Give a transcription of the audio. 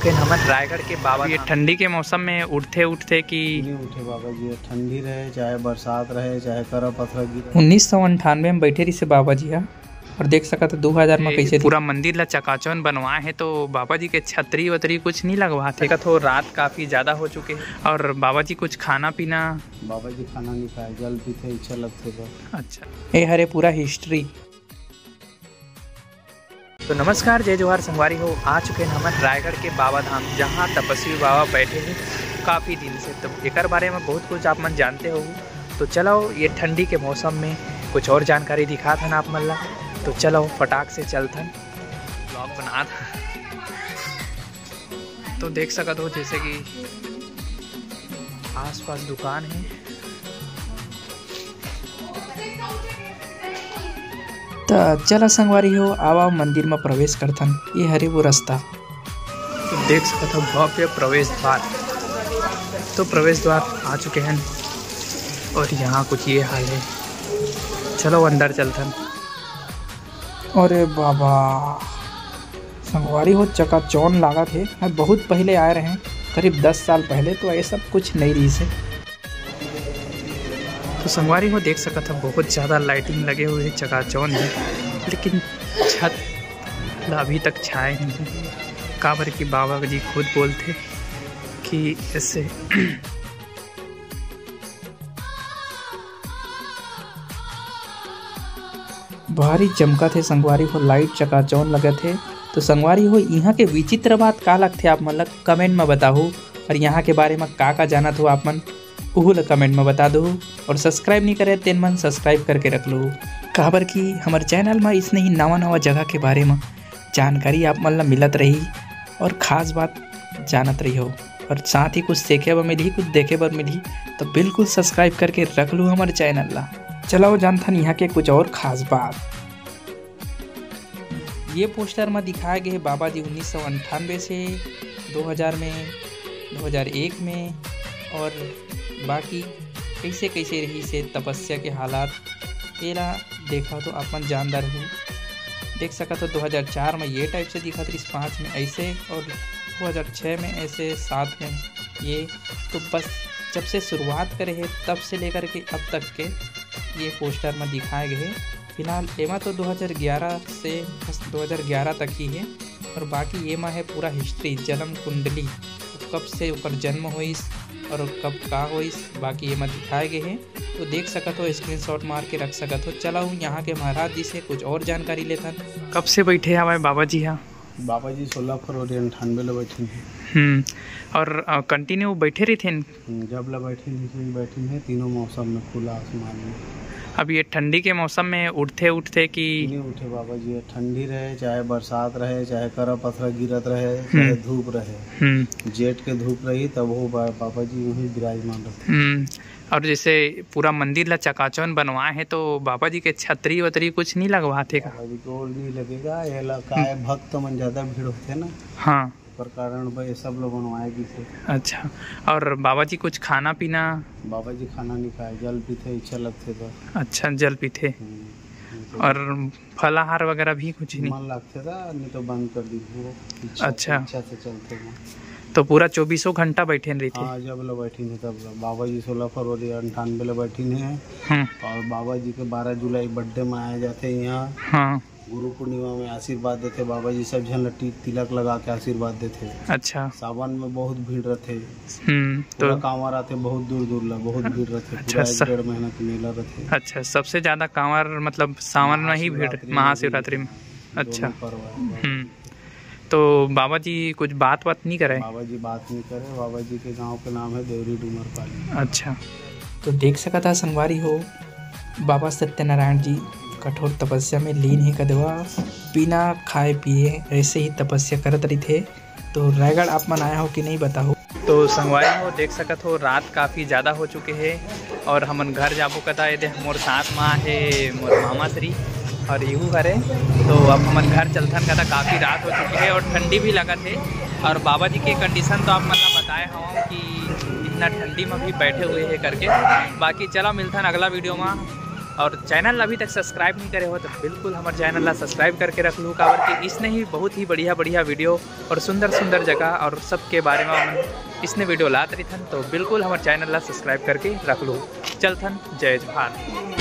चुके हैं हम रायगढ़ के बाबा। ये ठंडी के मौसम में उठते कि नहीं उठे बाबा जी, ठंडी रहे चाहे बरसात रहे चाहे करा पत्थर गिरे। 1998 में बैठे रही से बाबा जी यहाँ, और देख सका तो 2000 में कैसे पूरा मंदिर ला चकाचौंध बनवाए हैं। तो बाबा जी के छतरी वतरी कुछ नहीं लगवाते का, तो रात काफी ज्यादा हो चुके हैं। और बाबा जी कुछ खाना पीना, बाबा जी खाना नहीं खाए, जल पीते इच्छा लगते बस। अच्छा ये हरे पूरा हिस्ट्री। तो नमस्कार, जय जोहार संगवारी हो। आ चुके हैं हम रायगढ़ के बाबा धाम, जहाँ तपस्वी बाबा बैठे हैं काफ़ी दिन से। तो एक बारे में बहुत कुछ आप मन जानते हो। तो चलो ये ठंडी के मौसम में कुछ और जानकारी दिखा था ना आप मन ला। तो चलो फटाक से चलथन ब्लॉग बना था। तो देख सकते हो जैसे कि आसपास दुकान है। तो चला संगवारी हो, आवा मंदिर में प्रवेश करथन। ये हरे वो रास्ता तो देख सकते हो, भव्य प्रवेश द्वार। तो प्रवेश द्वार आ चुके हैं और यहाँ कुछ ये हाल है। चलो अंदर चलथन। अरे बाबा संगवारी हो, चकाचौंध लागत है। मैं बहुत पहले आए रहे, करीब 10 साल पहले, तो ये सब कुछ नहीं रही से। तो संगवारी हो देख सका था, बहुत ज़्यादा लाइटिंग लगे हुए चकाचौंध है, लेकिन छत अभी तक छाए नहीं। काबर की बाबा जी खुद बोलते कि ऐसे भारी चमका थे। संगवारी हो लाइट चकाचौंध लगे थे। तो संगवारी हो यहाँ के विचित्र बात का लगते आप मन कमेंट में बताओ, और यहाँ के बारे में का जाना हो आप मन उहुल कमेंट में बता दो। और सब्सक्राइब नहीं करे तेन मन सब्सक्राइब करके रख लो, काबर कि हमारे चैनल में इसने ही नवा जगह के बारे में जानकारी आप मन ला मिलत रही, और ख़ास बात जानत रही हो, और साथ ही कुछ सीखे बर मिली, कुछ देखे बर मिली। तो बिल्कुल सब्सक्राइब करके रख लो हमारे चैनल ला। चलो जानथन यहाँ के कुछ और ख़ास बात। ये पोस्टर में दिखाए गए बाबा जी 1998 से 2000 में, 2001 में, और बाकी कैसे कैसे रही से तपस्या के हालात तेरा देखा तो अपन जानदार हो। देख सका तो 2004 में ये टाइप से दिखा था, इस 5 में ऐसे, और 2006 में ऐसे, 7 में ये। तो बस जब से शुरुआत करे है तब से लेकर के अब तक के ये पोस्टर में दिखाए गए। फिलहाल एमा तो 2011 से बस 2011 तक ही है, और बाकी ये है पूरा हिस्ट्री, जन्म कुंडली, तो कब से ऊपर जन्म हुई और कब का हुई, बाकी ये दिखाए गए हैं। तो देख सकत हो, स्क्रीनशॉट मार के रख सकत हो। चलो यहाँ के महाराज जी से कुछ और जानकारी लेता। कब से बैठे हमारे बाबा जी यहाँ? बाबा जी 16 फरवरी 98 में बैठे हैं। और कंटिन्यू बैठे रही थे? जब ला बैठे हैं तीनों मौसम में, खुला आसमान में। अब ये ठंडी के मौसम में उठते कि नहीं उठे बाबा जी, ठंडी रहे चाहे बरसात रहे चाहे करा पत्थर गिरत रहे चाहे धूप रहे, जेठ के धूप रही तब वो बाबा जी वही विराजमान रहते। और जैसे पूरा मंदिर ला चकाचौंध बनवाए हैं, तो बाबा जी के छतरी वतरी कुछ नहीं लगवाते का? बाबा जी को नहीं लगेगा, ये भक्त मन ज्यादा भीड़ होते ना, हाँ, पर कारण भाई सब लोग बनवाएगी थे। अच्छा, और बाबा जी कुछ खाना पीना? बाबा जी खाना नहीं खाए, जल पीते इच्छा लगते बस। अच्छा, जल पीते। और फलाहार वगैरह भी कुछ नहीं? मन लगते था, नहीं तो बंद कर दी वो। अच्छा, इच्छा से चलते हैं। तो पूरा 24 घंटा बैठे रही थे? हाँ, जब लोग बैठी थे तब बाबा जी 16 फरवरी 98 में बैठी हैं। और बाबा जी के 12 जुलाई बर्थडे मनाए जाते हैं यहाँ। हाँ, गुरु पूर्णिमा में आशीर्वाद देते बाबा जी, सब जन तिलक लगा के आशीर्वाद देते। अच्छा, सावन में बहुत भीड़ रहते, तो कांवर आते बहुत दूर दूर ला, बहुत भीड़ रहते। अच्छा, 1.5 महीना की मेला रहते। अच्छा, सबसे ज्यादा कांवर मतलब सावन में ही भीड़, महाशिवरात्रि में। अच्छा, तो बाबा जी कुछ बात नहीं करे? बाबा जी बात नहीं करे। बाबा जी के गांव के नाम है देवरी डूमर पाली। अच्छा, तो देख सका था संगवारी हो, बाबा सत्यनारायण जी कठोर तपस्या में लीन ही कदवा, बिना खाए पिए ऐसे ही तपस्या करत रही थे। तो रायगढ़ आप मन आया हो कि नहीं बताओ? तो संगवारी हो देख सकत हो, रात काफ़ी ज़्यादा हो चुके हैं, और हमन घर जाबो कता ये मोर साथ माँ है मोर मामा श्री और यू करे। तो अब हमन घर चलथन कता, काफ़ी रात हो चुकी है और ठंडी भी लगा थे। और बाबा जी के कंडीशन तो आप मतलब बताए हूँ कि इतना ठंडी में भी बैठे हुए हैं करके। बाकी चला मिलथन अगला वीडियो में। और चैनल अभी तक सब्सक्राइब नहीं करे हो तो बिल्कुल हमारे चैनल ला सब्सक्राइब करके रख लूँ, काबर कि इसने ही बहुत ही बढ़िया वीडियो और सुंदर जगह और सबके बारे में इसने वीडियो लात रही थन, तो बिल्कुल हमारे चैनल ला सब्सक्राइब करके रख लूँ। चलथन, जय जवान।